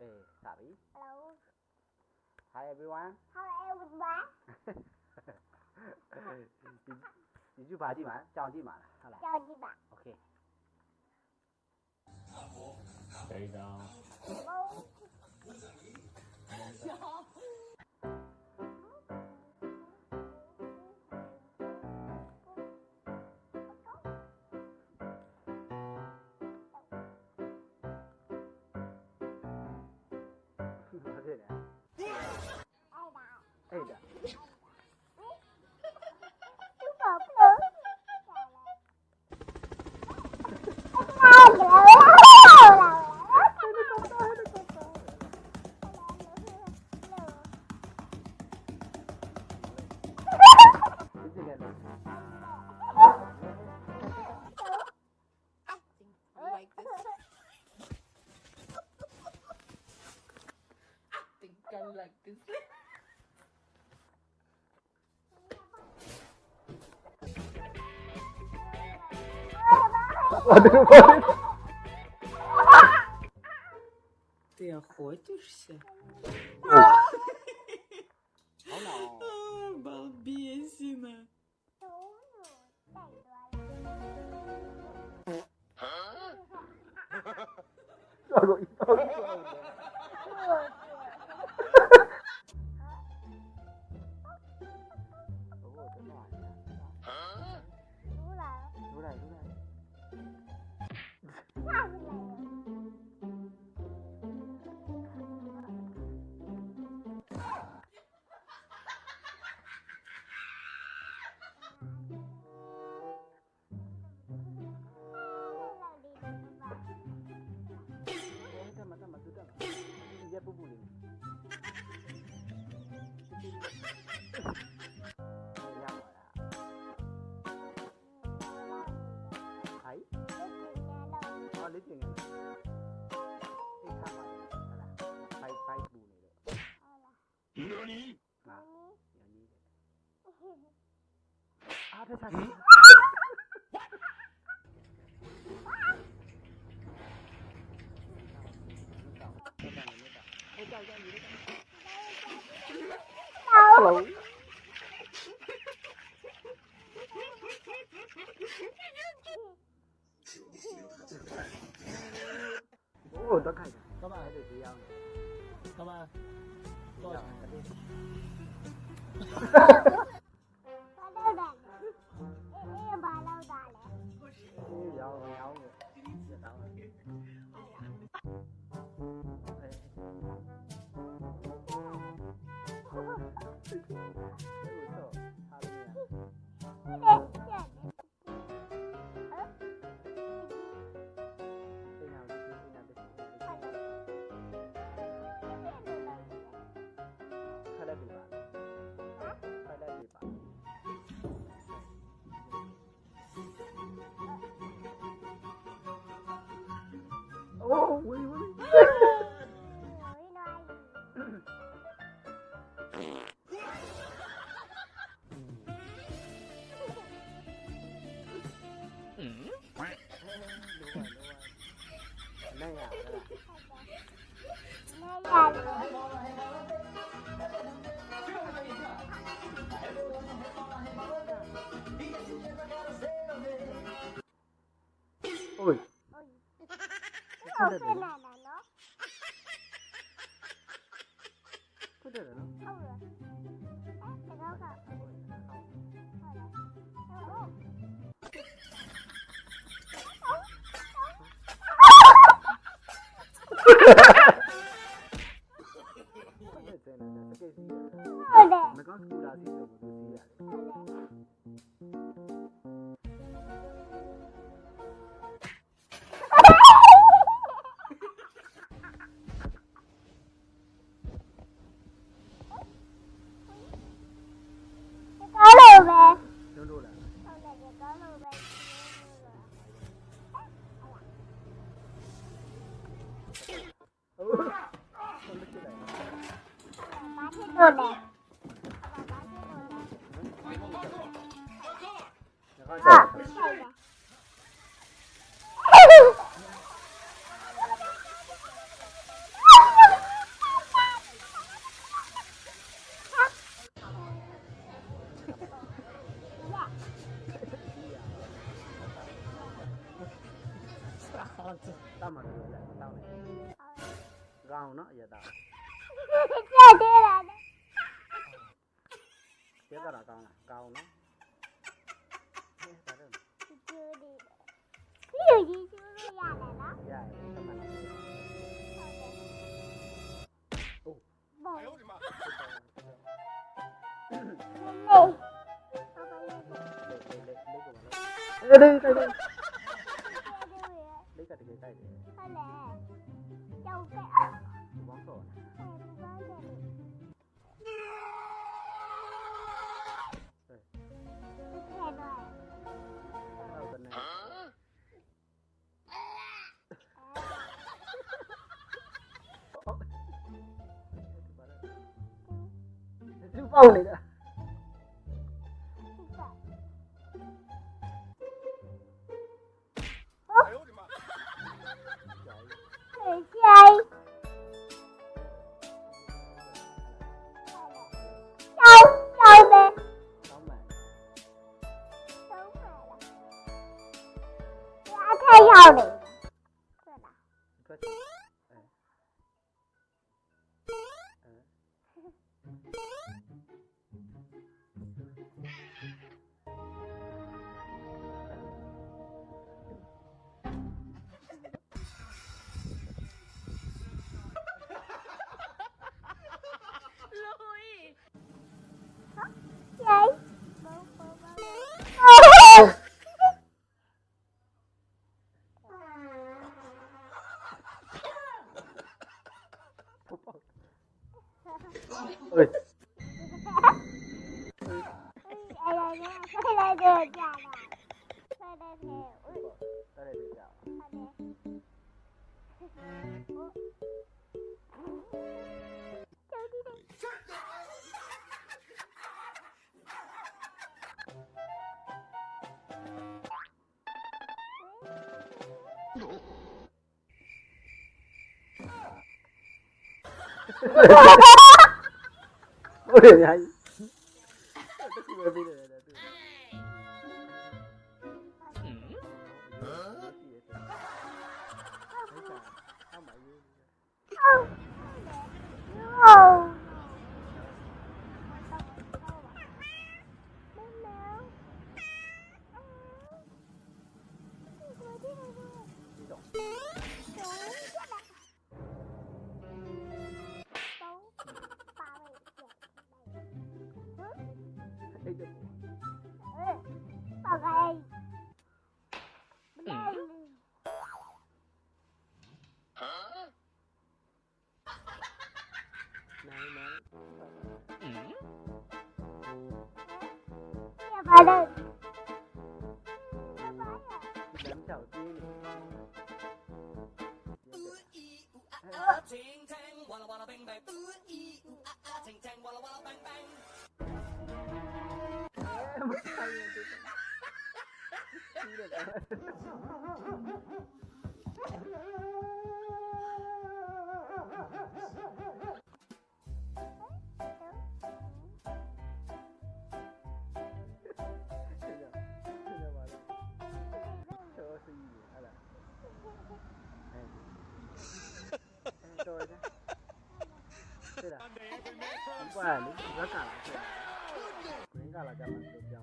Sorry. Hello. Hi everyone. Hello everyone. 你就把地板叫地板了，好了。叫地板。OK。Stay down. A 的。Like this. Ты охотишься? Балбесина. NANI? 啊，这下去。Hello. Ồ, tất cả các bạn hãy để ý nhau. Các bạn. Tôi Oh, wait. Ôi. Không được nữa. Không được nữa. Nó có cú đá xịn rồi một tí à. Đâu đâu là. တောက်မှတော့လိုက်တောက်နေကောင်းနော်အရတောက် ချက်သေးတာလေ ကျက်တော့ကောင်းလားကောင်းနော်ဟဲ့ဒါတော့ ကျိုးလေးပြီးလို့ကြီးကျိုးလို့ရတယ်နော် ရတယ်တမန်တော့โอ้ ဘော 哎呦我的妈！ လေး လေးကိုမလေးလေးကတကယ်တိုက်တယ် ဟုတ်လေကြောက်ကဲ ဒီဘောင်းတော့ တော့တနေသူပေါက်နေတာ 哎呦我的妈！ ကောင်းပါ ရောက်နေဟုတ်လား ထွက်ချင်เอ้ย ได้เลยจ้า ဟုတ်တယ်ညာကြီးတခုပဲပြီးတယ်တူရှိရဲ့အောက်မှာရေး ဒီတော့အဲ့ဒါ နိုင်မယ် ဘာလဲ လမ်းချောက်တင်းနေ Ting tang, walla walla bang bang. Ooh ee ooh ah ah. Ting tang, walla walla bang bang. မဆိုင်ရင်တူပြီးတယ်对的，不然你不要干了，不干了，干嘛都这样。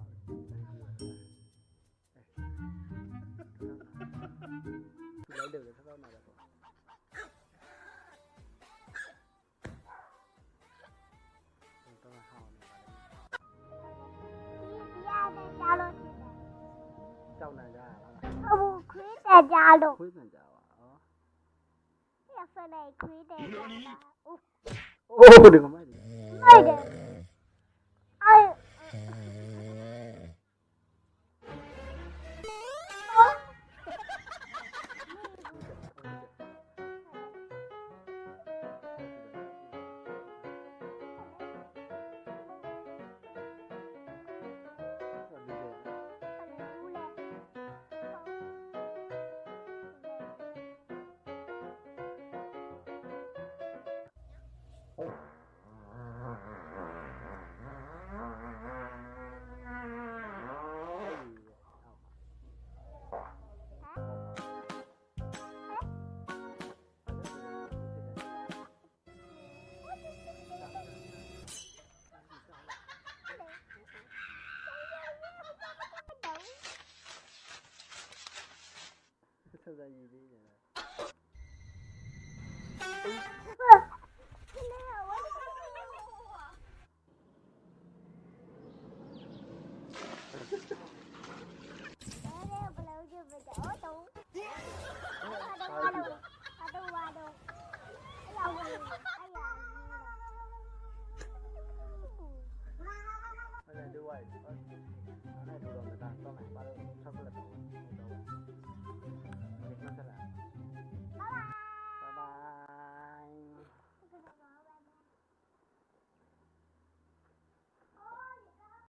来六个，他到哪个？当然好，叫哪家呀？不亏在家了，亏本家吧？啊？要分来亏在家了。哦，这个卖的。卖的，哎。ဆက်ဆက်ရေးသေးတယ်